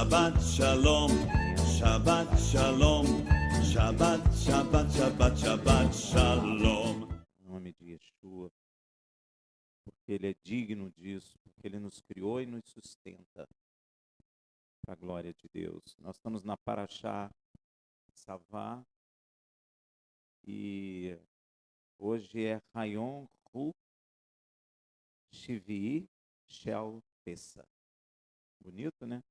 Shabbat Shalom, Shabbat Shalom, Shabbat, Shabbat, Shabbat, Shabbat Shalom. Em nome de Yeshua, porque Ele é digno disso, porque Ele nos criou e nos sustenta, para a glória de Deus. Nós estamos na Parashá Savá, e hoje é Hayom Hu Shivii Shel Pessa. Bonito, né?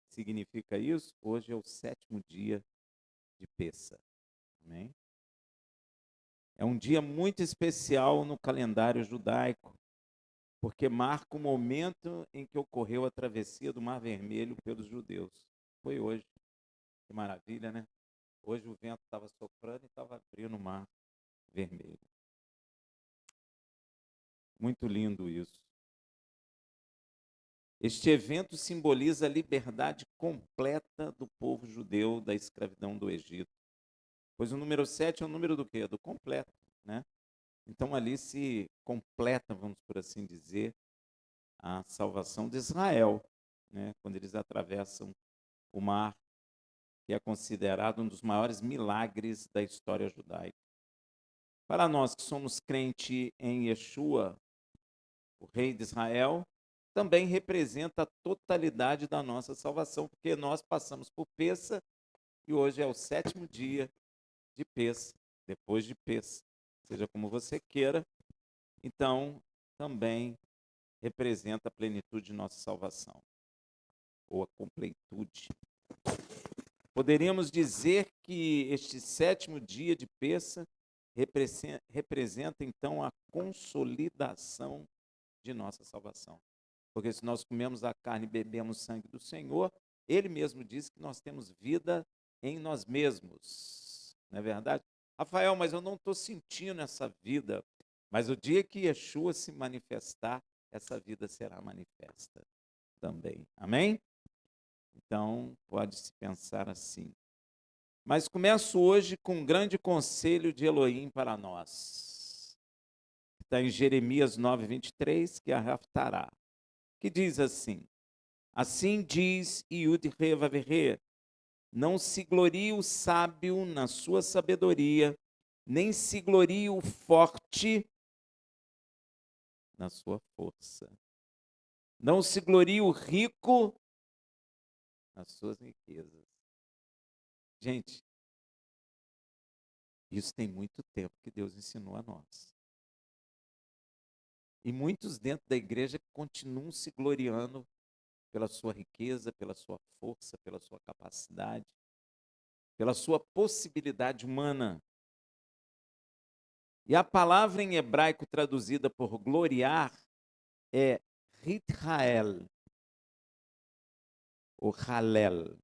Significa isso? Hoje é o 7º dia de Pessa. Amém? É um dia muito especial no calendário judaico, porque marca o momento em que ocorreu a travessia do Mar Vermelho pelos judeus. Foi hoje. Que maravilha, né? Hoje o vento estava soprando e estava abrindo o Mar Vermelho. Muito lindo isso. Este evento simboliza a liberdade completa do povo judeu da escravidão do Egito. Pois o número 7 é o número do quê? Do completo, né? Então ali se completa, vamos por assim dizer, a salvação de Israel, né? Quando eles atravessam o mar, que é considerado um dos maiores milagres da história judaica. Para nós que somos crentes em Yeshua, o rei de Israel, também representa a totalidade da nossa salvação, porque nós passamos por Pessa e hoje é o 7º dia de Pessa, depois de Pessa, seja como você queira. Então, também representa a plenitude de nossa salvação, ou a completude. Poderíamos dizer que este 7º dia de Pessa representa, então, a consolidação de nossa salvação. Porque se nós comemos a carne e bebemos o sangue do Senhor, Ele mesmo disse que nós temos vida em nós mesmos. Não é verdade? Rafael, mas eu não estou sentindo essa vida. Mas o dia que Yeshua se manifestar, essa vida será manifesta também. Amém? Então, pode-se pensar assim. Mas começo hoje com um grande conselho de Elohim para nós. Está em Jeremias 9:23, que é a Haftará, que diz assim: assim diz Yud-He-Vav-He, não se glorie o sábio na sua sabedoria, nem se glorie o forte na sua força. Não se glorie o rico nas suas riquezas. Gente, isso tem muito tempo que Deus ensinou a nós. E muitos dentro da igreja continuam se gloriando pela sua riqueza, pela sua força, pela sua capacidade, pela sua possibilidade humana. E a palavra em hebraico traduzida por gloriar é Rithael, ou Halel.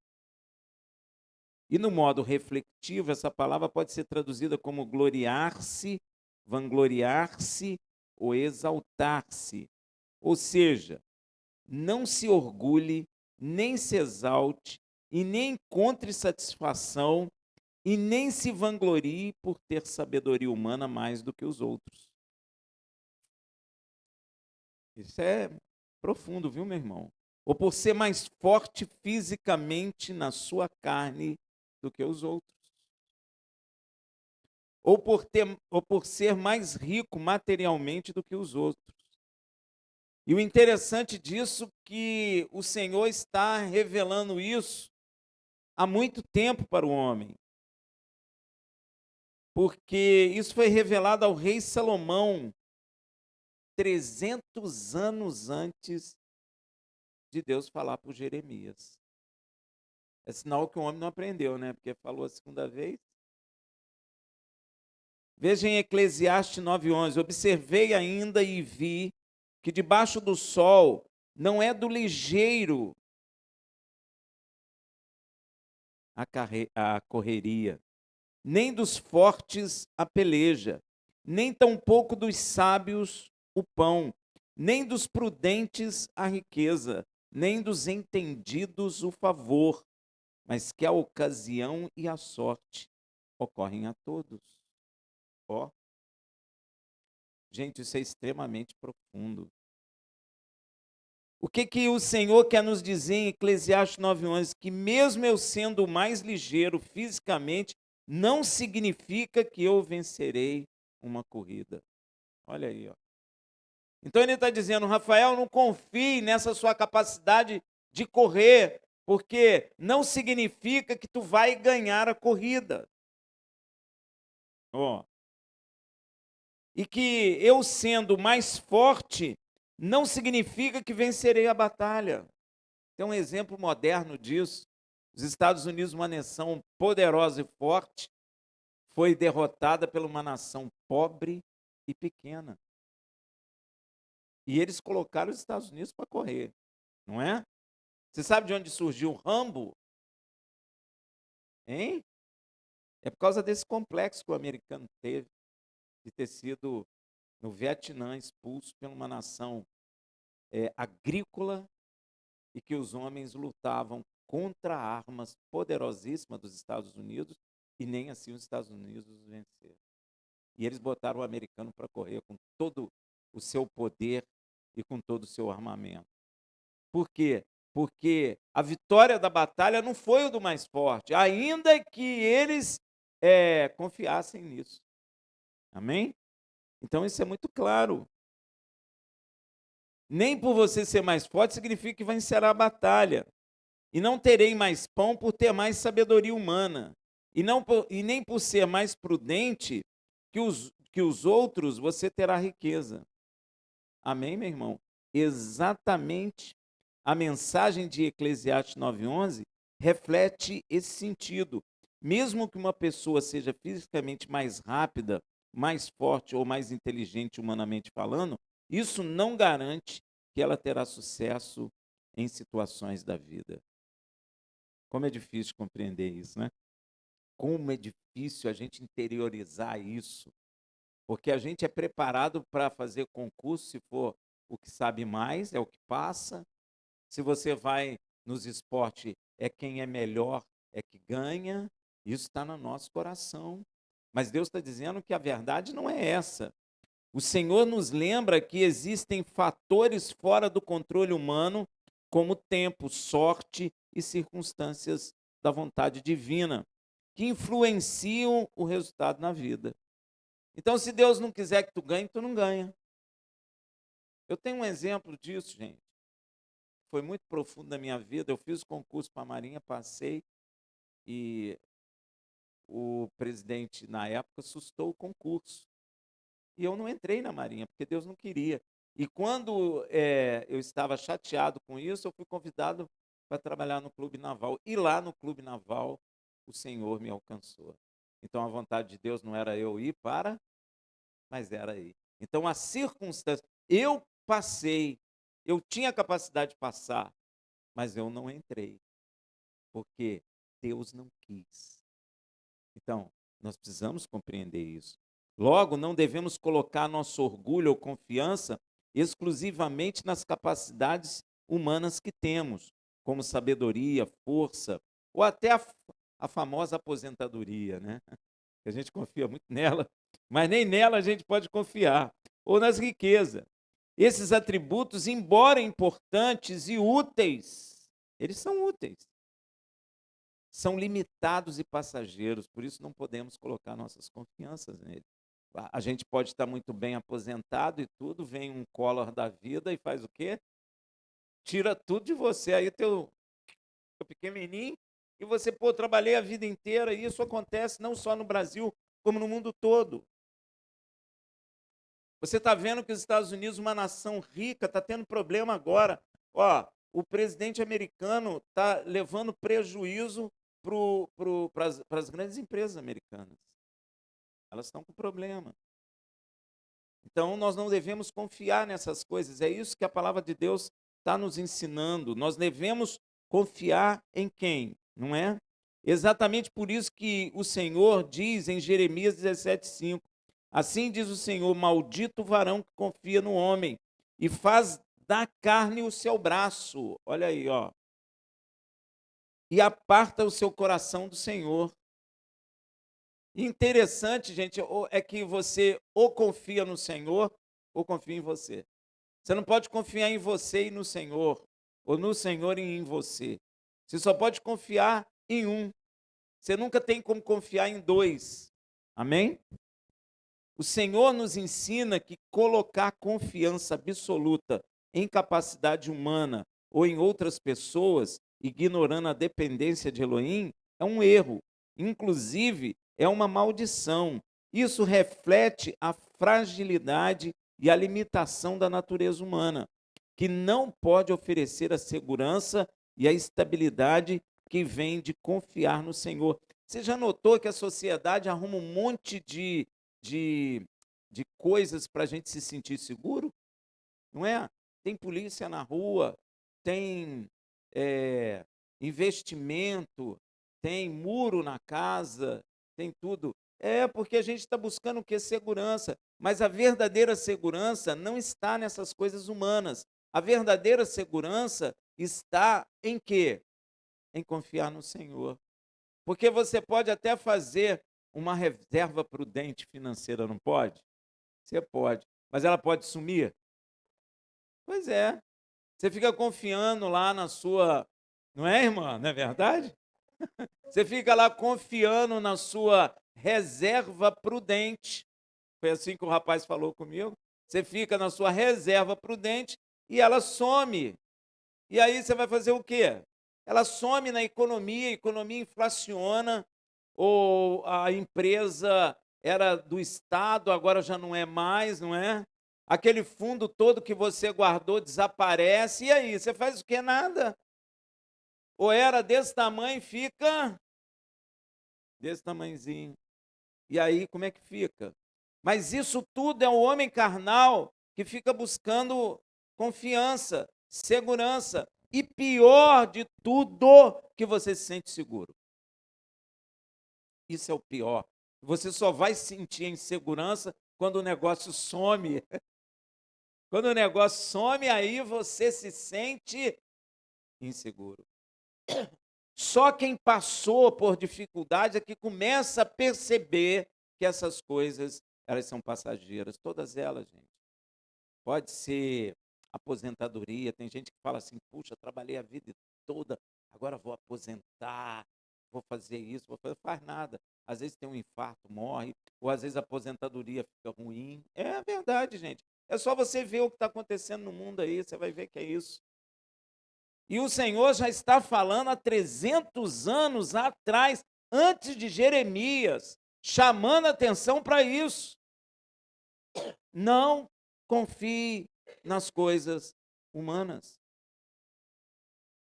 E no modo reflexivo, essa palavra pode ser traduzida como gloriar-se, vangloriar-se ou exaltar-se. Ou seja, não se orgulhe, nem se exalte, e nem encontre satisfação, e nem se vanglorie por ter sabedoria humana mais do que os outros. Isso é profundo, viu, meu irmão? Ou por ser mais forte fisicamente na sua carne do que os outros. Ou por ser mais rico materialmente do que os outros. E o interessante disso é que o Senhor está revelando isso há muito tempo para o homem. Porque isso foi revelado ao rei Salomão 300 anos antes de Deus falar por Jeremias. É sinal que o homem não aprendeu, né? Porque falou a segunda vez. Veja em Eclesiastes 9:11, observei ainda e vi que debaixo do sol não é do ligeiro a correria, nem dos fortes a peleja, nem tampouco dos sábios o pão, nem dos prudentes a riqueza, nem dos entendidos o favor, mas que a ocasião e a sorte ocorrem a todos. Ó, gente, isso é extremamente profundo. O que que o Senhor quer nos dizer em Eclesiastes 9:11? Que mesmo eu sendo mais ligeiro fisicamente, não significa que eu vencerei uma corrida. Olha aí, ó. Então ele está dizendo, Rafael, não confie nessa sua capacidade de correr, porque não significa que tu vai ganhar a corrida. Ó. E que eu sendo mais forte, não significa que vencerei a batalha. Tem um exemplo moderno disso. Os Estados Unidos, uma nação poderosa e forte, foi derrotada por uma nação pobre e pequena. E eles colocaram os Estados Unidos para correr, não é? Você sabe de onde surgiu o Rambo? Hein? É por causa desse complexo que o americano teve de ter sido, no Vietnã, expulso por uma nação agrícola e que os homens lutavam contra armas poderosíssimas dos Estados Unidos e nem assim os Estados Unidos os venceram. E eles botaram o americano para correr com todo o seu poder e com todo o seu armamento. Por quê? Porque a vitória da batalha não foi o do mais forte, ainda que eles confiassem nisso. Amém? Então isso é muito claro. Nem por você ser mais forte significa que vencerá a batalha. E não terei mais pão por ter mais sabedoria humana. E nem por ser mais prudente que os outros você terá riqueza. Amém, meu irmão? Exatamente a mensagem de Eclesiastes 9:11 reflete esse sentido. Mesmo que uma pessoa seja fisicamente mais rápida, mais forte ou mais inteligente humanamente falando, isso não garante que ela terá sucesso em situações da vida. Como é difícil compreender isso, né? Como é difícil a gente interiorizar isso. Porque a gente é preparado para fazer concurso, se for o que sabe mais, é o que passa. Se você vai nos esportes, é quem é melhor, é que ganha. Isso está no nosso coração. Mas Deus está dizendo que a verdade não é essa. O Senhor nos lembra que existem fatores fora do controle humano, como tempo, sorte e circunstâncias da vontade divina, que influenciam o resultado na vida. Então, se Deus não quiser que tu ganhe, tu não ganha. Eu tenho um exemplo disso, gente. Foi muito profundo na minha vida. Eu fiz concurso para a Marinha, passei, e o presidente, na época, sustou o concurso. E eu não entrei na Marinha, porque Deus não queria. E quando eu estava chateado com isso, eu fui convidado para trabalhar no Clube Naval. E lá no Clube Naval, o Senhor me alcançou. Então, a vontade de Deus não era eu ir para, mas era ir. Então, a circunstância, eu passei, eu tinha capacidade de passar, mas eu não entrei, porque Deus não quis. Então, nós precisamos compreender isso. Logo, não devemos colocar nosso orgulho ou confiança exclusivamente nas capacidades humanas que temos, como sabedoria, força, ou até a famosa aposentadoria, né? A gente confia muito nela, mas nem nela a gente pode confiar, ou nas riquezas. Esses atributos, embora importantes e úteis, eles são úteis, são limitados e passageiros, por isso não podemos colocar nossas confianças nele. A gente pode estar muito bem aposentado e tudo, vem um Collor da vida e faz o quê? Tira tudo de você, aí teu pequenininho, e você, pô, trabalhei a vida inteira, e isso acontece não só no Brasil, como no mundo todo. Você está vendo que os Estados Unidos, uma nação rica, está tendo problema agora. Ó, o presidente americano está levando prejuízo para as grandes empresas americanas. Elas estão com problema. Então, nós não devemos confiar nessas coisas. É isso que a palavra de Deus está nos ensinando. Nós devemos confiar em quem? Não é? Exatamente por isso que o Senhor diz em Jeremias 17:5, assim diz o Senhor, maldito o varão que confia no homem e faz da carne o seu braço. Olha aí, ó. E aparta o seu coração do Senhor. Interessante, gente, é que você ou confia no Senhor ou confia em você. Você não pode confiar em você e no Senhor, ou no Senhor e em você. Você só pode confiar em um. Você nunca tem como confiar em dois. Amém? O Senhor nos ensina que colocar confiança absoluta em capacidade humana ou em outras pessoas, ignorando a dependência de Elohim, é um erro. Inclusive, é uma maldição. Isso reflete a fragilidade e a limitação da natureza humana, que não pode oferecer a segurança e a estabilidade que vem de confiar no Senhor. Você já notou que a sociedade arruma um monte de, de coisas para a gente se sentir seguro? Não é? Tem polícia na rua, tem eh, investimento, tem muro na casa, tem tudo. É porque a gente está buscando o que? Segurança. Mas a verdadeira segurança não está nessas coisas humanas. A verdadeira segurança está em quê? Em confiar no Senhor. Porque você pode até fazer uma reserva prudente financeira, não pode? Você pode. Mas ela pode sumir? Pois é. Você fica confiando lá na sua. Não é, irmã? Não é verdade? Você fica lá confiando na sua reserva prudente. Foi assim que o rapaz falou comigo. Você fica na sua reserva prudente e ela some. E aí você vai fazer o quê? Ela some na economia, a economia inflaciona, ou a empresa era do Estado, agora já não é mais, não é? Aquele fundo todo que você guardou desaparece, e aí? Você faz o quê? Nada. Ou era desse tamanho, fica desse tamanhozinho. E aí, como é que fica? Mas isso tudo é o homem carnal que fica buscando confiança, segurança. E pior de tudo, que você se sente seguro. Isso é o pior. Você só vai sentir insegurança quando o negócio some. Quando o negócio some, aí você se sente inseguro. Só quem passou por dificuldade é que começa a perceber que essas coisas, elas são passageiras, todas elas, gente. Pode ser aposentadoria, tem gente que fala assim: puxa, trabalhei a vida toda, agora vou aposentar, vou fazer isso, vou fazer. Faz nada. Às vezes tem um infarto, morre, ou às vezes a aposentadoria fica ruim. É verdade, gente. É só você ver o que está acontecendo no mundo aí, você vai ver que é isso. E o Senhor já está falando há 300 anos atrás, antes de Jeremias, chamando atenção para isso. Não confie nas coisas humanas.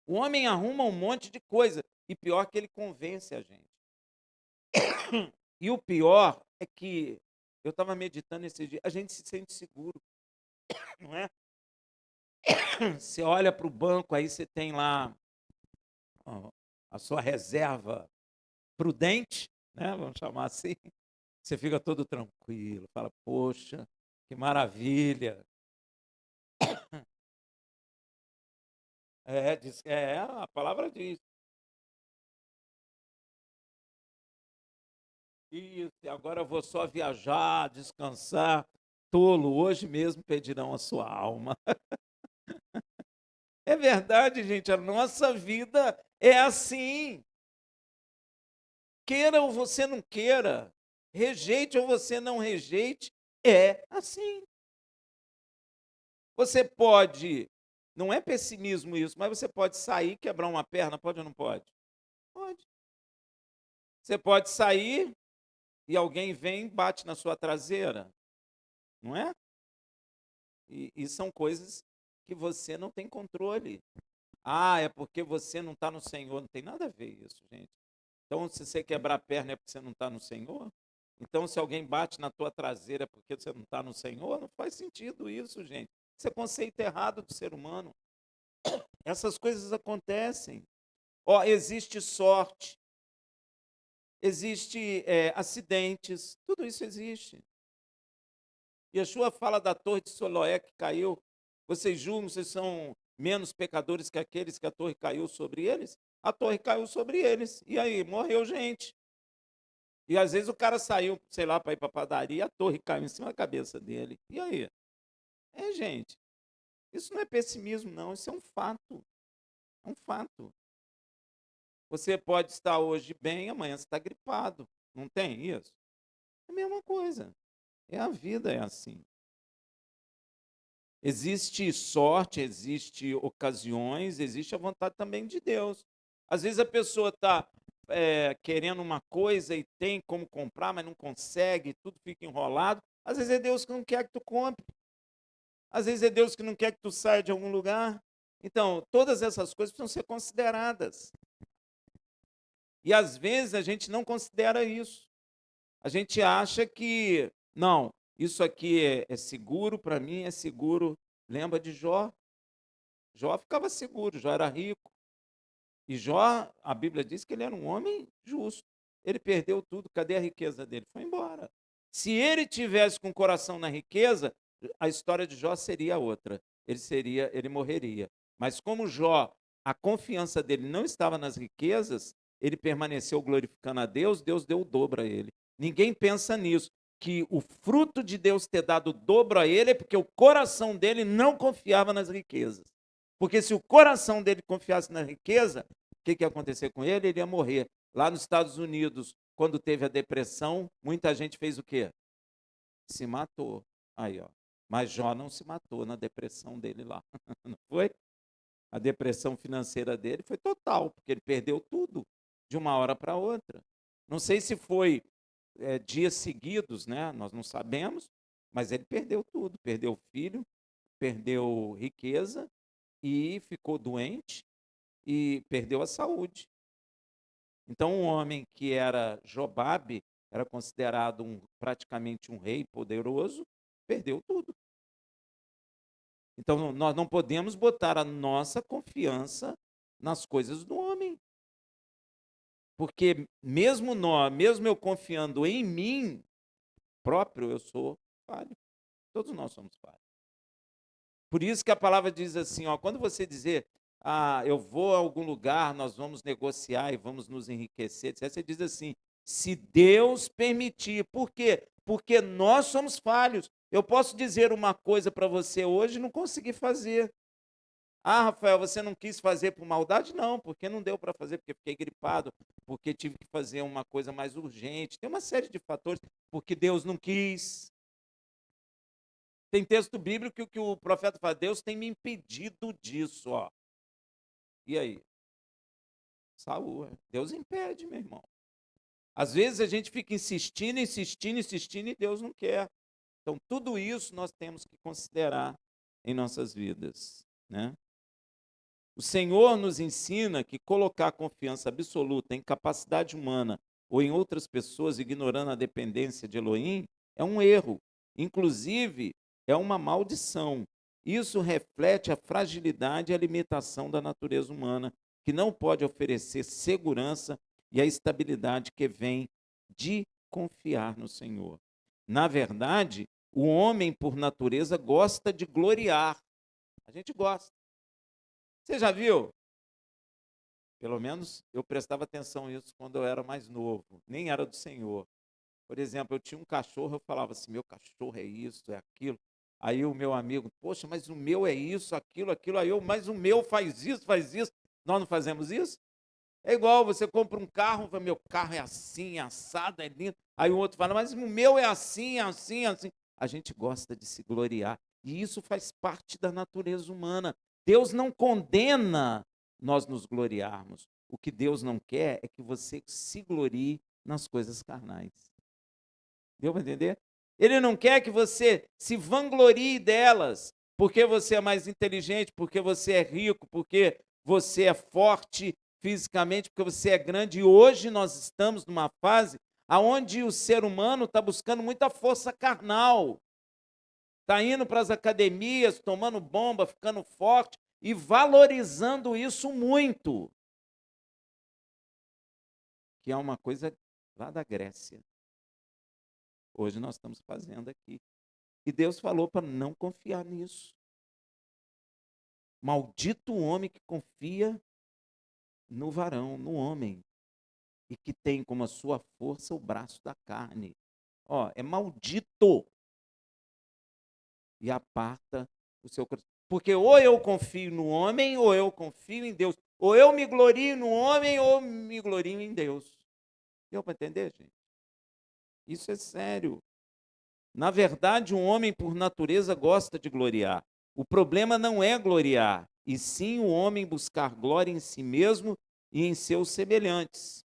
O homem arruma um monte de coisa, e pior que ele convence a gente. E o pior é que, eu estava meditando esse dia, a gente se sente seguro, não é? Você olha para o banco, aí você tem lá ó, a sua reserva prudente, né? Vamos chamar assim. Você fica todo tranquilo, fala, poxa, que maravilha. A palavra diz. Isso, e agora eu vou só viajar, descansar. Tolo, hoje mesmo pedirão a sua alma. É verdade, gente, a nossa vida é assim. Queira ou você não queira, rejeite ou você não rejeite, é assim. Você pode, não é pessimismo isso, mas você pode sair, quebrar uma perna, pode ou não pode? Pode. Você pode sair e alguém vem e bate na sua traseira, não é? E são coisas que você não tem controle. Ah, é porque você não está no Senhor. Não tem nada a ver isso, gente. Então, se você quebrar a perna é porque você não está no Senhor? Então, se alguém bate na tua traseira é porque você não está no Senhor? Não faz sentido isso, gente. Isso é conceito errado do ser humano. Essas coisas acontecem. Ó, existe sorte, existe acidentes, tudo isso existe. Yeshua fala da torre de Siloé que caiu. Vocês julgam que vocês são menos pecadores que aqueles que a torre caiu sobre eles? A torre caiu sobre eles. E aí, morreu gente. E às vezes o cara saiu, sei lá, para ir para a padaria, a torre caiu em cima da cabeça dele. E aí? É, gente. Isso não é pessimismo, não, isso é um fato. É um fato. Você pode estar hoje bem, amanhã você está gripado. Não tem isso? É a mesma coisa. É a vida, é assim. Existe sorte, existe ocasiões, existe a vontade também de Deus. Às vezes a pessoa está querendo uma coisa e tem como comprar, mas não consegue, tudo fica enrolado. Às vezes é Deus que não quer que tu compre. Às vezes é Deus que não quer que tu saia de algum lugar. Então, todas essas coisas precisam ser consideradas. E às vezes a gente não considera isso. A gente acha que, não, isso aqui é seguro, para mim é seguro. Lembra de Jó? Jó ficava seguro, Jó era rico. E Jó, a Bíblia diz que ele era um homem justo. Ele perdeu tudo, cadê a riqueza dele? Foi embora. Se ele tivesse com o coração na riqueza, a história de Jó seria outra. Ele morreria. Mas como Jó, a confiança dele não estava nas riquezas, ele permaneceu glorificando a Deus, Deus deu o dobro a ele. Ninguém pensa nisso, que o fruto de Deus ter dado o dobro a ele é porque o coração dele não confiava nas riquezas. Porque se o coração dele confiasse na riqueza, o que ia acontecer com ele? Ele ia morrer. Lá nos Estados Unidos, quando teve a depressão, muita gente fez o quê? Se matou. Aí, ó. Mas Jó não se matou na depressão dele lá. Não foi? A depressão financeira dele foi total, porque ele perdeu tudo de uma hora para outra. Não sei se foi dias seguidos, né? Nós não sabemos, mas ele perdeu tudo. Perdeu o filho, perdeu riqueza e ficou doente e perdeu a saúde. Então, um homem que era Jobabe, era considerado praticamente um rei poderoso, perdeu tudo. Então, nós não podemos botar a nossa confiança nas coisas do homem. Porque mesmo eu confiando em mim próprio, eu sou falho. Todos nós somos falhos. Por isso que a palavra diz assim, ó, quando você dizer, eu vou a algum lugar, nós vamos negociar e vamos nos enriquecer, etc., você diz assim, se Deus permitir. Por quê? Porque nós somos falhos. Eu posso dizer uma coisa para você hoje e não conseguir fazer. Rafael, você não quis fazer por maldade? Não, porque não deu para fazer, porque fiquei gripado, porque tive que fazer uma coisa mais urgente. Tem uma série de fatores, porque Deus não quis. Tem texto bíblico que o profeta fala, Deus tem me impedido disso, ó. E aí? Saúl, Deus impede, meu irmão. Às vezes a gente fica insistindo, insistindo, insistindo e Deus não quer. Então, tudo isso nós temos que considerar em nossas vidas, né? O Senhor nos ensina que colocar confiança absoluta em capacidade humana ou em outras pessoas, ignorando a dependência de Elohim, é um erro. Inclusive, é uma maldição. Isso reflete a fragilidade e a limitação da natureza humana, que não pode oferecer segurança e a estabilidade que vem de confiar no Senhor. Na verdade, o homem, por natureza, gosta de gloriar. A gente gosta. Você já viu? Pelo menos eu prestava atenção nisso quando eu era mais novo, nem era do Senhor. Por exemplo, eu tinha um cachorro, eu falava assim, meu cachorro é isso, é aquilo. Aí o meu amigo, poxa, mas o meu é isso, aquilo, aquilo. Aí eu, mas o meu faz isso, faz isso. Nós não fazemos isso? É igual, você compra um carro, fala, meu carro é assim, é assado, é lindo. Aí o outro fala, mas o meu é assim, assim, assim. A gente gosta de se gloriar. E isso faz parte da natureza humana. Deus não condena nós nos gloriarmos. O que Deus não quer é que você se glorie nas coisas carnais. Deu para entender? Ele não quer que você se vanglorie delas, porque você é mais inteligente, porque você é rico, porque você é forte fisicamente, porque você é grande. E hoje nós estamos numa fase onde o ser humano está buscando muita força carnal. Está indo para as academias, tomando bomba, ficando forte e valorizando isso muito. Que é uma coisa lá da Grécia. Hoje nós estamos fazendo aqui. E Deus falou para não confiar nisso. Maldito o homem que confia no varão, no homem, e que tem como a sua força o braço da carne. Ó, é maldito. E aparta o seu coração. Porque ou eu confio no homem, ou eu confio em Deus. Ou eu me glorio no homem, ou me glorio em Deus. Deu para entender, gente? Isso é sério. Na verdade, um homem, por natureza, gosta de gloriar. O problema não é gloriar, e sim o homem buscar glória em si mesmo e em seus semelhantes.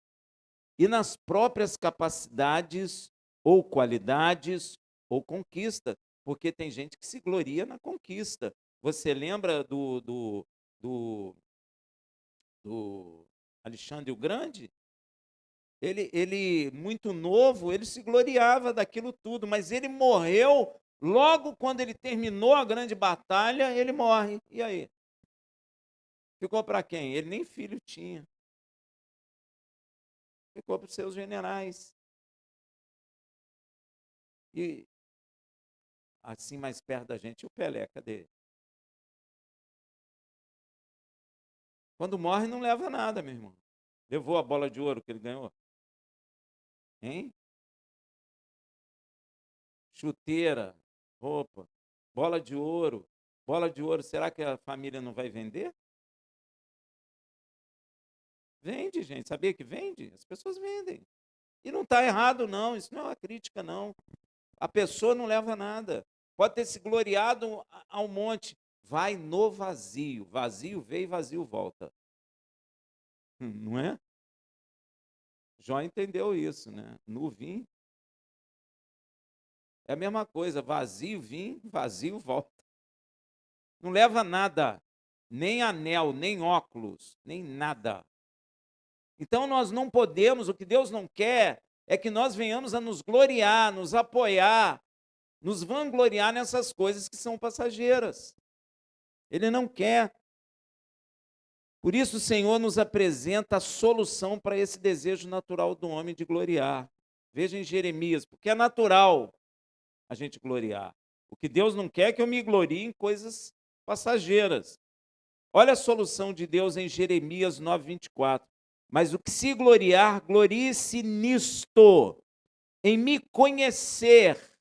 E nas próprias capacidades, ou qualidades, ou conquista. Porque tem gente que se gloria na conquista. Você lembra do Alexandre o Grande? Ele, muito novo, ele se gloriava daquilo tudo, mas ele morreu logo quando ele terminou a grande batalha, ele morre. E aí? Ficou para quem? Ele nem filho tinha. Ficou para os seus generais. E assim mais perto da gente, o Pelé, cadê? Quando morre, não leva nada, meu irmão. Levou a bola de ouro que ele ganhou? Hein? Chuteira, roupa, bola de ouro. Bola de ouro, será que a família não vai vender? Vende, gente. Sabia que vende? As pessoas vendem. E não está errado, não. Isso não é uma crítica, não. A pessoa não leva nada. Pode ter se gloriado ao monte. Vai no vazio. Vazio veio e vazio volta. Não é? Jó entendeu isso, né? No vim. É a mesma coisa. Vazio vim, vazio volta. Não leva nada. Nem anel, nem óculos, nem nada. Então nós não podemos, o que Deus não quer é que nós venhamos a nos gloriar, nos apoiar, nos vangloriar nessas coisas que são passageiras. Ele não quer. Por isso o Senhor nos apresenta a solução para esse desejo natural do homem de gloriar. Veja em Jeremias, porque é natural a gente gloriar. O que Deus não quer é que eu me glorie em coisas passageiras. Olha a solução de Deus em Jeremias 9:24. Mas o que se gloriar, glorie-se nisto, em me conhecer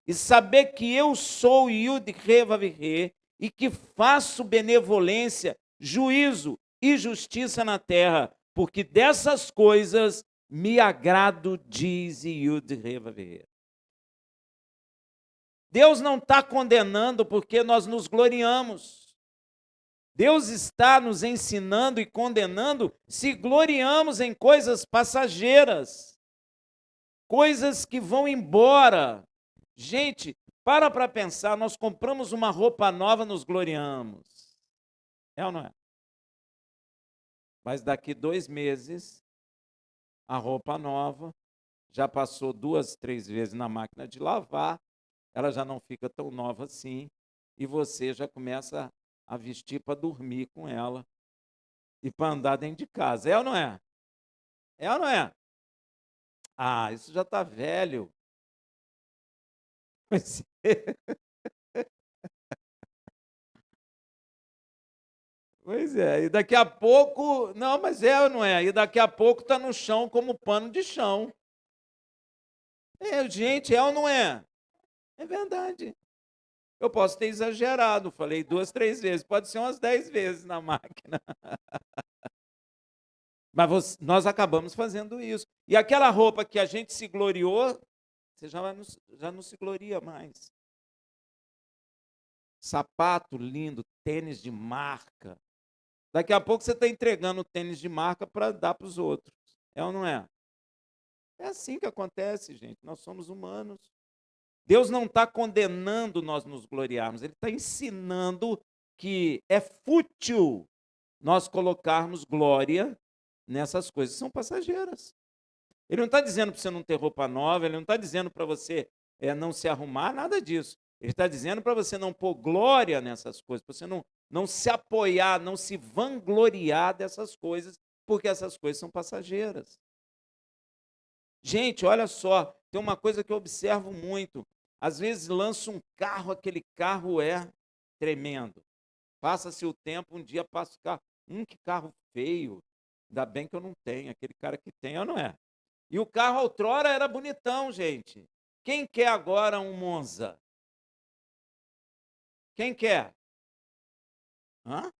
e saber que eu sou Yud-Heh-Vav-Heh e que faço benevolência, juízo e justiça na terra, porque dessas coisas me agrado, diz Yud-Heh-Vav-Heh. Deus não está condenando porque nós nos gloriamos. Deus está nos ensinando e condenando se gloriamos em coisas passageiras, coisas que vão embora. Gente, para pensar, nós compramos uma roupa nova, nos gloriamos. É ou não é? Mas daqui 2 meses, a roupa nova já passou 2, 3 vezes na máquina de lavar, ela já não fica tão nova assim, e você já começa a vestir para dormir com ela e para andar dentro de casa. É ou não é? É ou não é? Ah, isso já está velho. Pois é. Pois é, e daqui a pouco, não, mas é ou não é? E daqui a pouco está no chão como pano de chão. É, gente, é ou não é? É verdade. Eu posso ter exagerado, falei 2, 3 vezes, pode ser umas 10 vezes na máquina. Mas nós acabamos fazendo isso. E aquela roupa que a gente se gloriou, você já não se gloria mais. Sapato lindo, tênis de marca. Daqui a pouco você está entregando o tênis de marca para dar para os outros. É ou não é? É assim que acontece, gente. Nós somos humanos. Deus não está condenando nós nos gloriarmos. Ele está ensinando que é fútil nós colocarmos glória nessas coisas que são passageiras. Ele não está dizendo para você não ter roupa nova, ele não está dizendo para você não se arrumar, nada disso. Ele está dizendo para você não pôr glória nessas coisas, para você não se apoiar, não se vangloriar dessas coisas, porque essas coisas são passageiras. Gente, olha só, tem uma coisa que eu observo muito. Às vezes lança um carro, aquele carro é tremendo. Passa-se o tempo, um dia passa o carro. Que carro feio. Ainda bem que eu não tenho, aquele cara que tem, ou não é? E o carro outrora era bonitão, gente. Quem quer agora um Monza? Quem quer? Hã?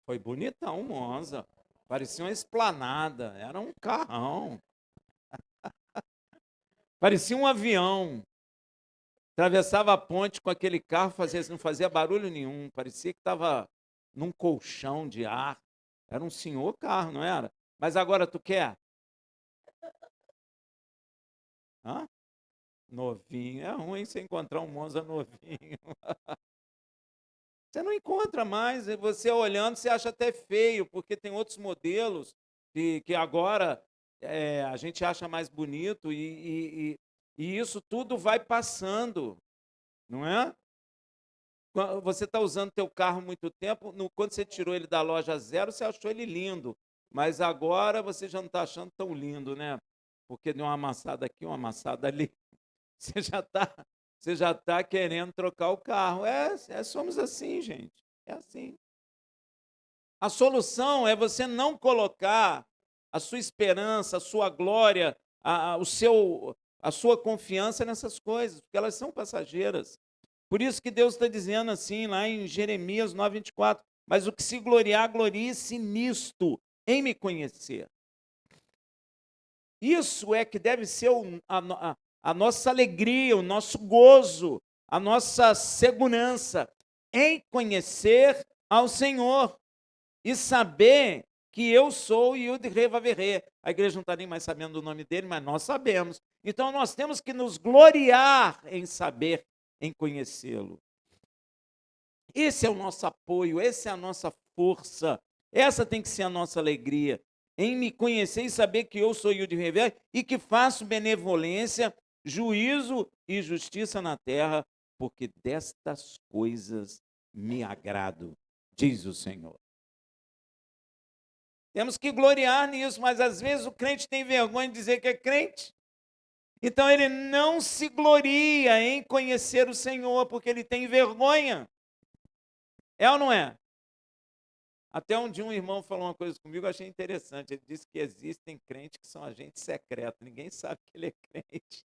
Foi bonitão, Monza. Parecia uma esplanada, era um carrão. Parecia um avião. Atravessava a ponte com aquele carro, não fazia barulho nenhum. Parecia que estava num colchão de ar. Era um senhor carro, não era? Mas agora tu quer? Hã? Novinho. É ruim você encontrar um Monza novinho. Você não encontra mais. E você olhando, você acha até feio, porque tem outros modelos que agora a gente acha mais bonito e isso tudo vai passando, não é? Você está usando teu carro muito tempo, quando você tirou ele da loja zero, você achou ele lindo, mas agora você já não está achando tão lindo, né? Porque deu uma amassada aqui, uma amassada ali, você já está você já tá querendo trocar o carro. Somos assim, gente, é assim. A solução é você não colocar a sua esperança, a sua glória, a sua confiança nessas coisas, porque elas são passageiras. Por isso que Deus está dizendo assim, lá em Jeremias 9:24, mas o que se gloriar, glorie-se nisto, em me conhecer. Isso é que deve ser a nossa alegria, o nosso gozo, a nossa segurança, em conhecer ao Senhor e saber que eu sou Yud Revaverê. A igreja não está nem mais sabendo o nome dele, mas nós sabemos. Então nós temos que nos gloriar em saber, em conhecê-lo. Esse é o nosso apoio, essa é a nossa força, essa tem que ser a nossa alegria, em me conhecer e saber que eu sou Yud Rever e que faço benevolência, juízo e justiça na terra, porque destas coisas me agrado, diz o Senhor. Temos que gloriar nisso, mas às vezes o crente tem vergonha de dizer que é crente. Então ele não se gloria em conhecer o Senhor, porque ele tem vergonha. É ou não é? Até um dia um irmão falou uma coisa comigo, eu achei interessante. Ele disse que existem crentes que são agentes secretos. Ninguém sabe que ele é crente.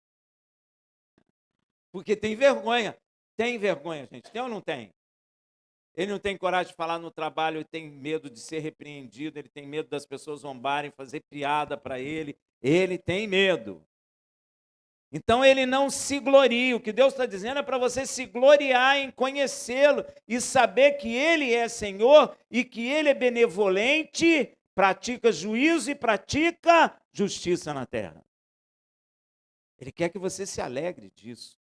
Porque tem vergonha. Tem vergonha, gente. Tem ou não tem? Ele não tem coragem de falar no trabalho, ele tem medo de ser repreendido, ele tem medo das pessoas zombarem, fazer piada para ele. Ele tem medo. Então ele não se gloria. O que Deus está dizendo é para você se gloriar em conhecê-lo e saber que ele é Senhor e que ele é benevolente, pratica juízo e pratica justiça na terra. Ele quer que você se alegre disso.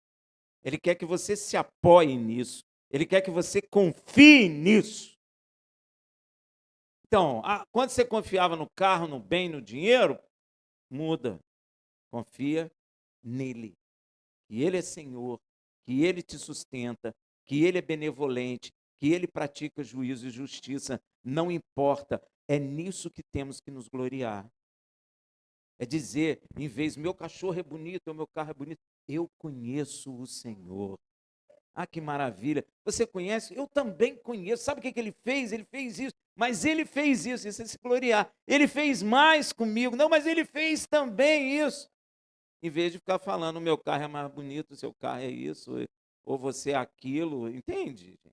Ele quer que você se apoie nisso. Ele quer que você confie nisso. Então, quando você confiava no carro, no bem, no dinheiro, muda. Confia nele. Que ele é Senhor, que ele te sustenta, que ele é benevolente, que ele pratica juízo e justiça. Não importa, é nisso que temos que nos gloriar. É dizer, em vez, meu cachorro é bonito, o meu carro é bonito, eu conheço o Senhor. Ah, que maravilha. Você conhece? Eu também conheço. Sabe o que ele fez? Ele fez isso. Mas ele fez isso é se gloriar. Ele fez mais comigo. Não, mas ele fez também isso. Em vez de ficar falando, o meu carro é mais bonito, o seu carro é isso, ou você é aquilo. Entende, gente?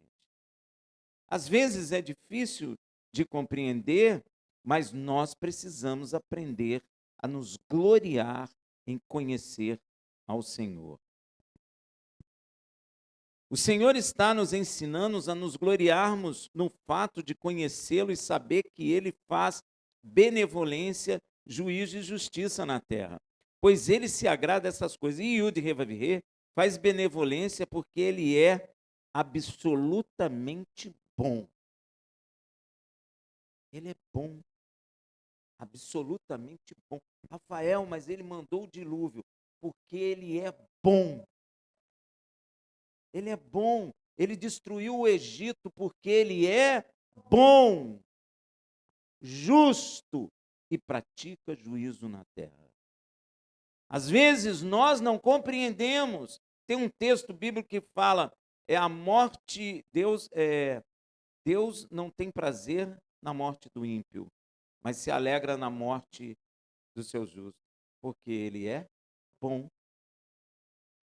Às vezes é difícil de compreender, mas nós precisamos aprender a nos gloriar em conhecer ao Senhor. O Senhor está nos ensinando a nos gloriarmos no fato de conhecê-lo e saber que ele faz benevolência, juízo e justiça na terra. Pois ele se agrada dessas coisas. E Yud Revavirê faz benevolência porque ele é absolutamente bom. Ele é bom, absolutamente bom. Rafael, mas ele mandou o dilúvio porque ele é bom. Ele é bom. Ele destruiu o Egito porque ele é bom, justo e pratica juízo na terra. Às vezes nós não compreendemos. Tem um texto bíblico que fala, a morte, Deus não tem prazer na morte do ímpio, mas se alegra na morte do seu justo, porque ele é bom,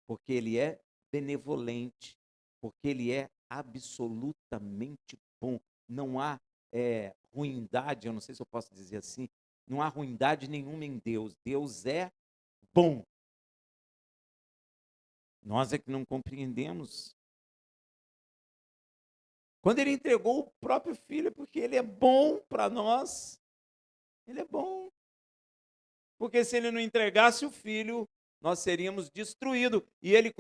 porque ele é benevolente, porque ele é absolutamente bom. Não há ruindade, eu não sei se eu posso dizer assim, não há ruindade nenhuma em Deus. Deus é bom. Nós é que não compreendemos. Quando ele entregou o próprio filho, porque ele é bom para nós, ele é bom. Porque se ele não entregasse o filho, nós seríamos destruídos. E ele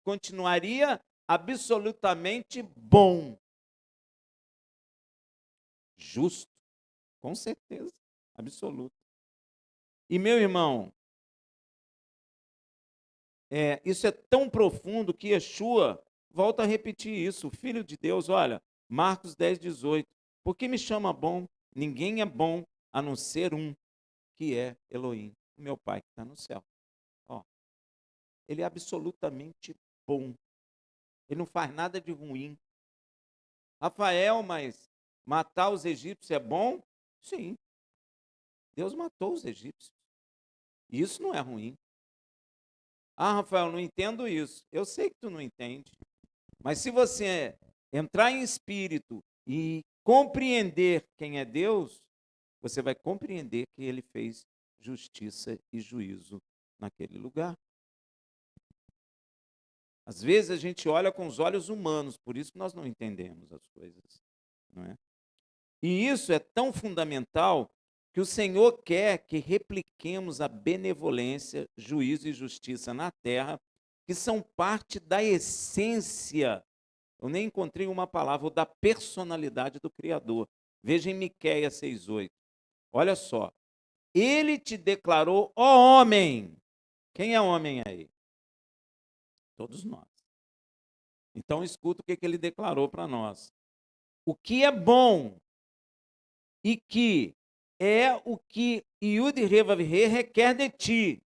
continuaria absolutamente bom. Justo, com certeza, absoluta. E meu irmão, isso é tão profundo que Yeshua volta a repetir isso. O Filho de Deus, olha, Marcos 10, 18. Por que me chama bom? Ninguém é bom a não ser um, que é Elohim, o meu Pai que está no céu. Ó, ele é absolutamente bom. Ele não faz nada de ruim. Rafael, mas matar os egípcios é bom? Sim. Deus matou os egípcios. Isso não é ruim. Ah, Rafael, não entendo isso. Eu sei que tu não entende. Mas se você entrar em espírito e compreender quem é Deus, você vai compreender que ele fez justiça e juízo naquele lugar. Às vezes a gente olha com os olhos humanos, por isso que nós não entendemos as coisas, não é? E isso é tão fundamental que o Senhor quer que repliquemos a benevolência, juízo e justiça na terra, que são parte da essência, eu nem encontrei uma palavra, da personalidade do Criador. Veja em Miqueias 6,8. Olha só. Ele te declarou, ó homem. Quem é homem aí? Todos nós. Então escuta o que ele declarou para nós. O que é bom e que é o que Yud Revav-He requer de ti,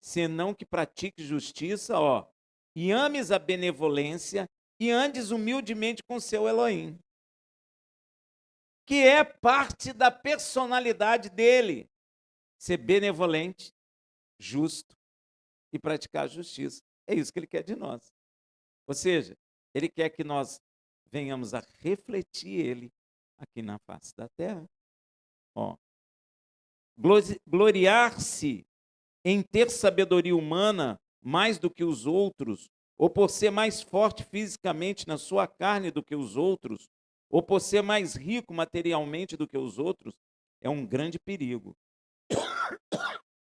senão que pratique justiça, e ames a benevolência e andes humildemente com seu Elohim, que é parte da personalidade dele, ser benevolente, justo e praticar justiça. É isso que ele quer de nós. Ou seja, ele quer que nós venhamos a refletir ele aqui na face da terra. Gloriar-se em ter sabedoria humana mais do que os outros, ou por ser mais forte fisicamente na sua carne do que os outros, ou por ser mais rico materialmente do que os outros, é um grande perigo.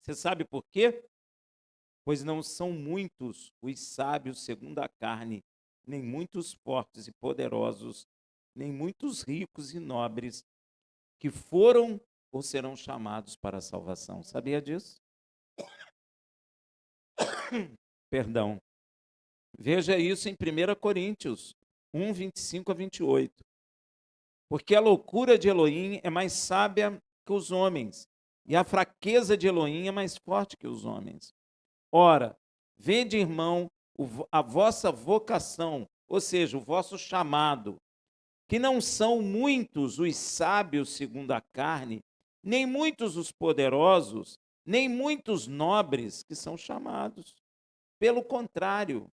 Você sabe por quê? Pois não são muitos os sábios segundo a carne, nem muitos fortes e poderosos, nem muitos ricos e nobres, que foram ou serão chamados para a salvação. Sabia disso? Perdão. Veja isso em 1 Coríntios 1, 25 a 28. Porque a loucura de Elohim é mais sábia que os homens, e a fraqueza de Elohim é mais forte que os homens. Ora, vede, irmão, a vossa vocação, ou seja, o vosso chamado, que não são muitos os sábios segundo a carne, nem muitos os poderosos, nem muitos nobres que são chamados. Pelo contrário,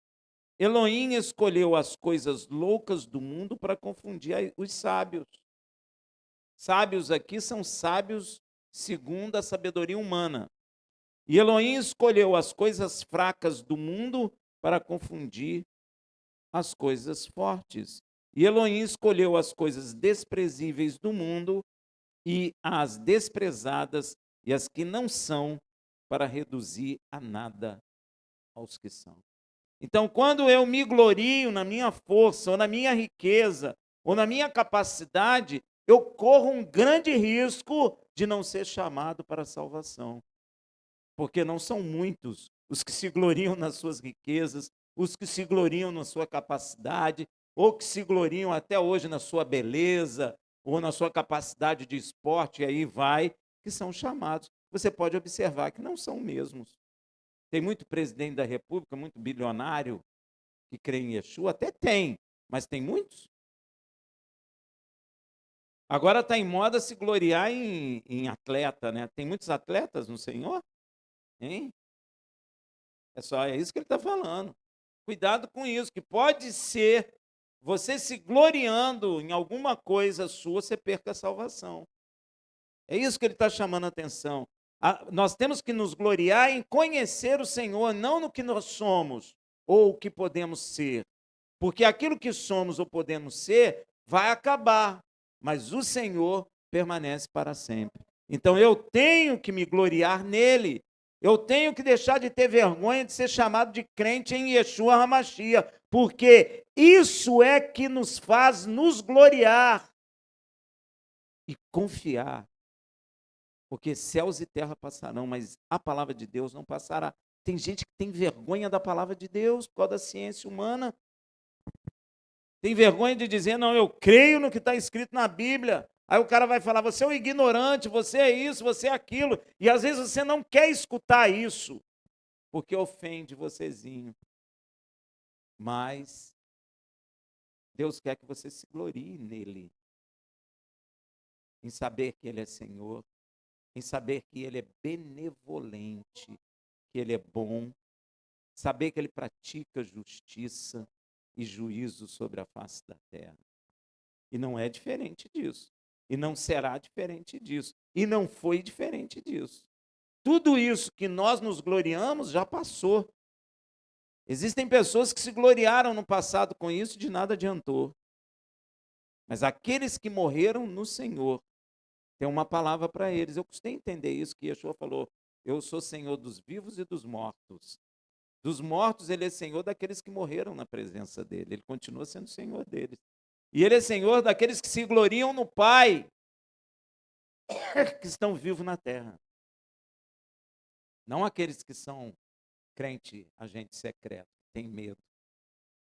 Elohim escolheu as coisas loucas do mundo para confundir os sábios. Sábios aqui são sábios segundo a sabedoria humana. E Elohim escolheu as coisas fracas do mundo para confundir as coisas fortes. E Elohim escolheu as coisas desprezíveis do mundo e as desprezadas e as que não são, para reduzir a nada aos que são. Então, quando eu me glorio na minha força, ou na minha riqueza, ou na minha capacidade, eu corro um grande risco de não ser chamado para a salvação. Porque não são muitos os que se gloriam nas suas riquezas, os que se gloriam na sua capacidade, ou que se gloriam até hoje na sua beleza, ou na sua capacidade de esporte, e aí vai, que são chamados. Você pode observar que não são mesmos. Tem muito presidente da República, muito bilionário, que crê em Yeshua, até tem, mas tem muitos. Agora está em moda se gloriar em atleta, né? Tem muitos atletas no Senhor? Hein? É isso que ele está falando. Cuidado com isso, que pode ser você se gloriando em alguma coisa sua, você perca a salvação. É isso que ele está chamando a atenção. Nós temos que nos gloriar em conhecer o Senhor, não no que nós somos ou o que podemos ser. Porque aquilo que somos ou podemos ser vai acabar, mas o Senhor permanece para sempre. Então eu tenho que me gloriar nele. Eu tenho que deixar de ter vergonha de ser chamado de crente em Yeshua HaMashiach, porque isso é que nos faz nos gloriar e confiar. Porque céus e terra passarão, mas a palavra de Deus não passará. Tem gente que tem vergonha da palavra de Deus por causa da ciência humana. Tem vergonha de dizer, não, eu creio no que está escrito na Bíblia. Aí o cara vai falar, você é um ignorante, você é isso, você é aquilo. E às vezes você não quer escutar isso, porque ofende vocêzinho. Mas Deus quer que você se glorie nele. Em saber que ele é Senhor, em saber que ele é benevolente, que ele é bom, saber que ele pratica justiça e juízo sobre a face da terra. E não é diferente disso. E não será diferente disso. E não foi diferente disso. Tudo isso que nós nos gloriamos já passou. Existem pessoas que se gloriaram no passado com isso, de nada adiantou. Mas aqueles que morreram no Senhor, tem uma palavra para eles. Eu custei entender isso que Yeshua falou. Eu sou Senhor dos vivos e dos mortos. Dos mortos, ele é Senhor daqueles que morreram na presença dele. Ele continua sendo Senhor deles. E ele é Senhor daqueles que se gloriam no Pai, que estão vivos na terra. Não aqueles que são crente, agente secreto, tem medo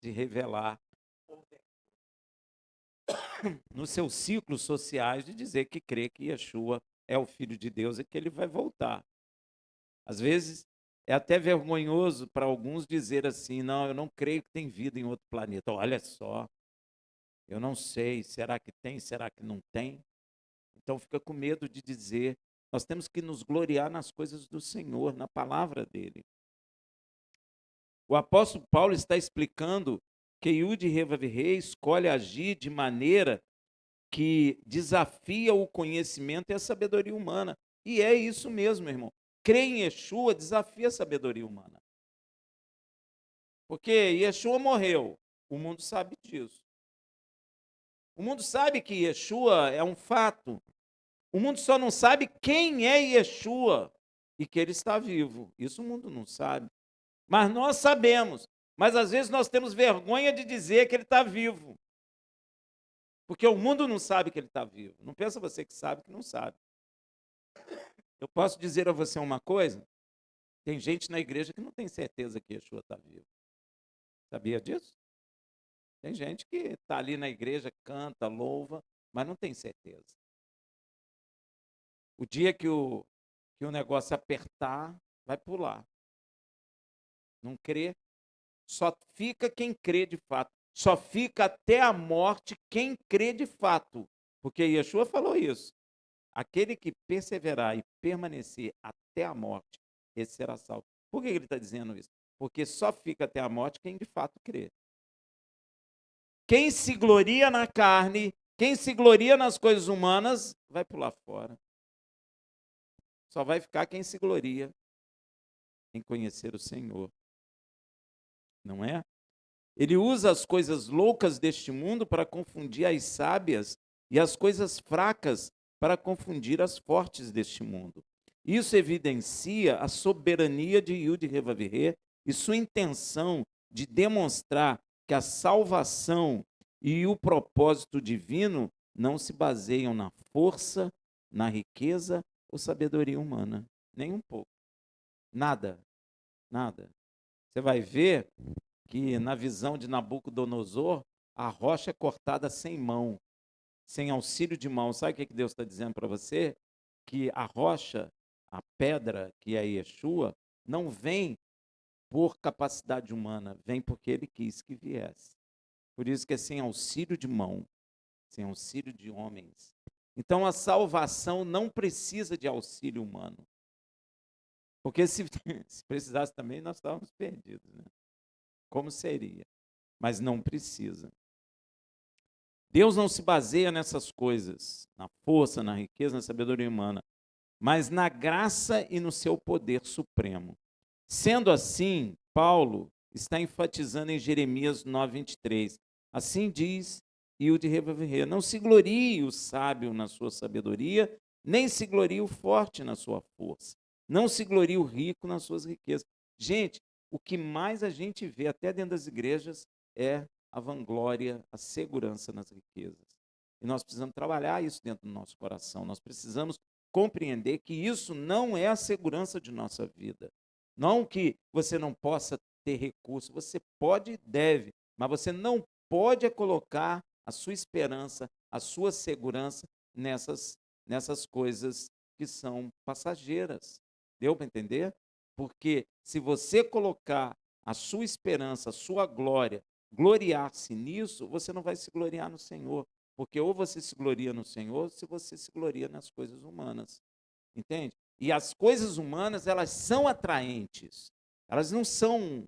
de revelar nos seus ciclos sociais, de dizer que crê que Yeshua é o Filho de Deus e que ele vai voltar. Às vezes, é até vergonhoso para alguns dizer assim, não, eu não creio que tem vida em outro planeta. Olha só, eu não sei, será que tem, será que não tem? Então fica com medo de dizer, nós temos que nos gloriar nas coisas do Senhor, na palavra dele. O apóstolo Paulo está explicando que Yud Rei escolhe agir de maneira que desafia o conhecimento e a sabedoria humana. E é isso mesmo, irmão. Crer em Yeshua desafia a sabedoria humana. Porque Yeshua morreu, o mundo sabe disso. O mundo sabe que Yeshua é um fato. O mundo só não sabe quem é Yeshua e que ele está vivo. Isso o mundo não sabe. Mas nós sabemos. Mas às vezes nós temos vergonha de dizer que ele está vivo. Porque o mundo não sabe que ele está vivo. Não pensa você que sabe que não sabe. Eu posso dizer a você uma coisa? Tem gente na igreja que não tem certeza que Yeshua está vivo. Sabia disso? Tem gente que está ali na igreja, canta, louva, mas não tem certeza. O dia que o negócio apertar, vai pular. Não crê. Só fica quem crê de fato. Só fica até a morte quem crê de fato. Porque Yeshua falou isso. Aquele que perseverar e permanecer até a morte, esse será salvo. Por que ele está dizendo isso? Porque só fica até a morte quem de fato crê. Quem se gloria na carne, quem se gloria nas coisas humanas, vai pular fora. Só vai ficar quem se gloria em conhecer o Senhor. Não é? Ele usa as coisas loucas deste mundo para confundir as sábias e as coisas fracas para confundir as fortes deste mundo. Isso evidencia a soberania de Yud Revavirê e sua intenção de demonstrar que a salvação e o propósito divino não se baseiam na força, na riqueza ou sabedoria humana. Nem um pouco. Nada. Nada. Você vai ver que na visão de Nabucodonosor, a rocha é cortada sem mão, sem auxílio de mão. Sabe o que Deus está dizendo para você? Que a rocha, a pedra, que é Yeshua, não vem por capacidade humana, vem porque ele quis que viesse. Por isso que é sem auxílio de mão, sem auxílio de homens. Então a salvação não precisa de auxílio humano. Porque se precisasse também, nós estávamos perdidos, né? Como seria? Mas não precisa. Deus não se baseia nessas coisas, na força, na riqueza, na sabedoria humana, mas na graça e no seu poder supremo. Sendo assim, Paulo está enfatizando em Jeremias 9:23. Assim diz Hilde Reverrier: não se glorie o sábio na sua sabedoria, nem se glorie o forte na sua força. Não se glorie o rico nas suas riquezas. Gente, o que mais a gente vê, até dentro das igrejas, é a vanglória, a segurança nas riquezas. E nós precisamos trabalhar isso dentro do nosso coração. Nós precisamos compreender que isso não é a segurança de nossa vida. Não que você não possa ter recurso, você pode e deve, mas você não pode colocar a sua esperança, a sua segurança nessas coisas que são passageiras. Deu para entender? Porque se você colocar a sua esperança, a sua glória, gloriar-se nisso, você não vai se gloriar no Senhor. Porque ou você se gloria no Senhor, ou se você se gloria nas coisas humanas. Entende? E as coisas humanas, elas são atraentes. Elas não são,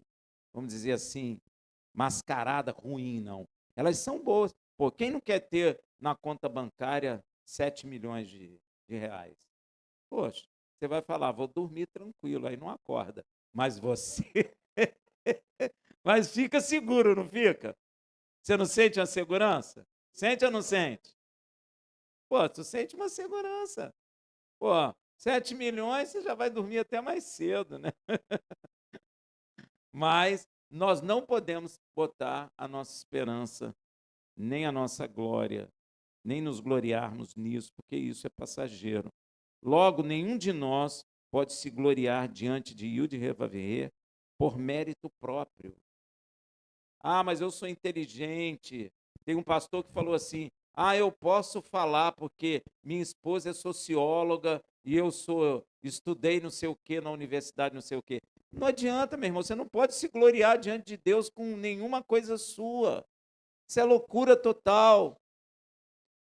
vamos dizer assim, mascarada ruim, não. Elas são boas. Pô, quem não quer ter na conta bancária 7 milhões de reais? Poxa, você vai falar, vou dormir tranquilo, aí não acorda. Mas você... Mas fica seguro, não fica? Você não sente uma segurança? Sente ou não sente? Pô, tu sente uma segurança. Pô, 7 milhões, você já vai dormir até mais cedo, né? Mas nós não podemos botar a nossa esperança, nem a nossa glória, nem nos gloriarmos nisso, porque isso é passageiro. Logo, nenhum de nós pode se gloriar diante de Hilde Reverrier por mérito próprio. Ah, mas eu sou inteligente. Tem um pastor que falou assim: ah, eu posso falar porque minha esposa é socióloga e estudei não sei o quê na universidade, não sei o quê. Não adianta, meu irmão, você não pode se gloriar diante de Deus com nenhuma coisa sua. Isso é loucura total.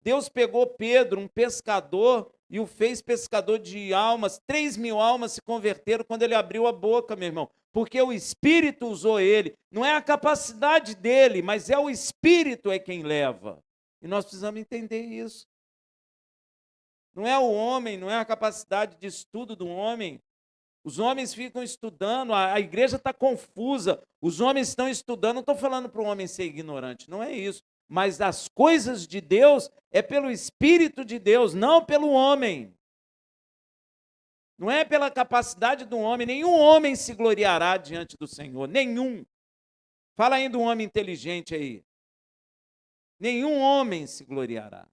Deus pegou Pedro, um pescador, e o fez pescador de almas. 3.000 almas se converteram quando ele abriu a boca, meu irmão. Porque o Espírito usou ele. Não é a capacidade dele, mas é o Espírito é quem leva. E nós precisamos entender isso. Não é o homem, não é a capacidade de estudo do homem. Os homens ficam estudando, a igreja está confusa. Os homens estão estudando, não estou falando para o homem ser ignorante, não é isso. Mas as coisas de Deus é pelo Espírito de Deus, não pelo homem. Não é pela capacidade do homem. Nenhum homem se gloriará diante do Senhor. Nenhum. Fala aí do homem inteligente aí. Nenhum homem se gloriará.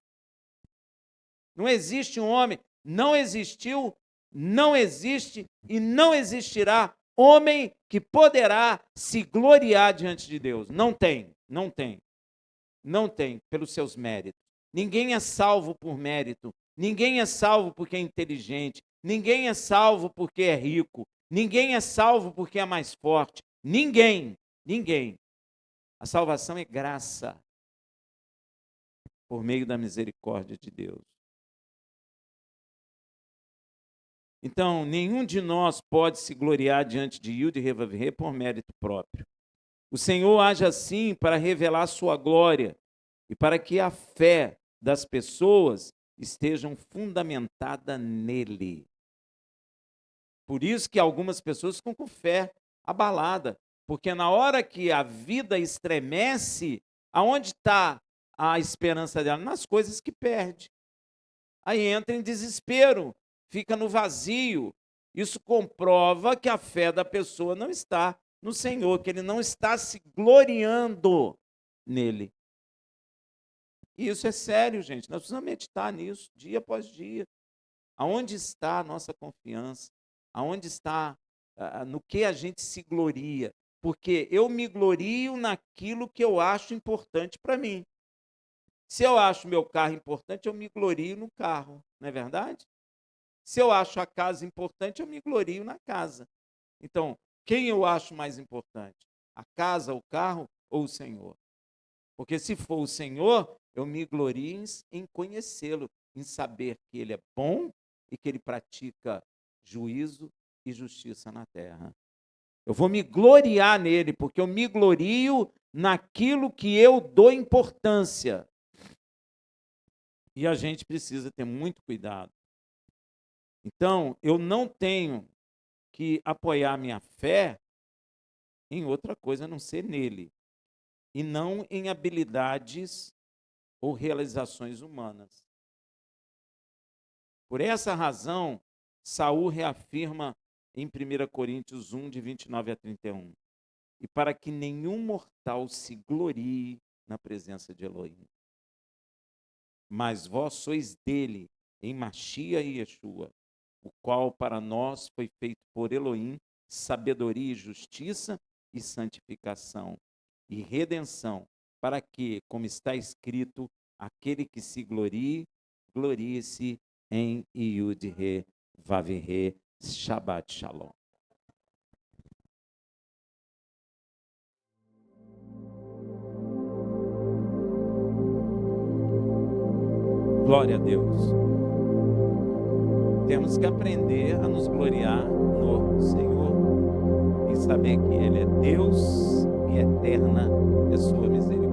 Não existe um homem, não existiu, não existe e não existirá homem que poderá se gloriar diante de Deus. Não tem, não tem. Não tem, pelos seus méritos. Ninguém é salvo por mérito. Ninguém é salvo porque é inteligente. Ninguém é salvo porque é rico. Ninguém é salvo porque é mais forte. Ninguém, ninguém. A salvação é graça por meio da misericórdia de Deus. Então, nenhum de nós pode se gloriar diante de Hilde Reverrier por mérito próprio. O Senhor age assim para revelar sua glória e para que a fé das pessoas esteja fundamentada nele. Por isso que algumas pessoas ficam com fé abalada, porque na hora que a vida estremece, aonde está a esperança dela? Nas coisas que perde. Aí entra em desespero, fica no vazio. Isso comprova que a fé da pessoa não está no Senhor, que ele não está se gloriando nele. E isso é sério, gente. Nós precisamos meditar nisso, dia após dia. Aonde está a nossa confiança? Aonde está, no que a gente se gloria? Porque eu me glorio naquilo que eu acho importante para mim. Se eu acho meu carro importante, eu me glorio no carro, não é verdade? Se eu acho a casa importante, eu me glorio na casa. Então, quem eu acho mais importante? A casa, o carro ou o Senhor? Porque se for o Senhor, eu me glorio em conhecê-lo, em saber que ele é bom e que ele pratica juízo e justiça na terra. Eu vou me gloriar nele, porque eu me glorio naquilo que eu dou importância. E a gente precisa ter muito cuidado. Então, eu não tenho que apoiar minha fé em outra coisa a não ser nele, e não em habilidades ou realizações humanas. Por essa razão, Saul reafirma em 1 Coríntios 1, de 29 a 31, e para que nenhum mortal se glorie na presença de Elohim. Mas vós sois dele, em Machia e Yeshua, o qual para nós foi feito por Elohim sabedoria e justiça e santificação e redenção, para que, como está escrito, aquele que se glorie, glorie-se em Yud-He, Vav-He, Shabbat Shalom. Glória a Deus. Temos que aprender a nos gloriar no Senhor e saber que Ele é Deus e eterna é sua misericórdia.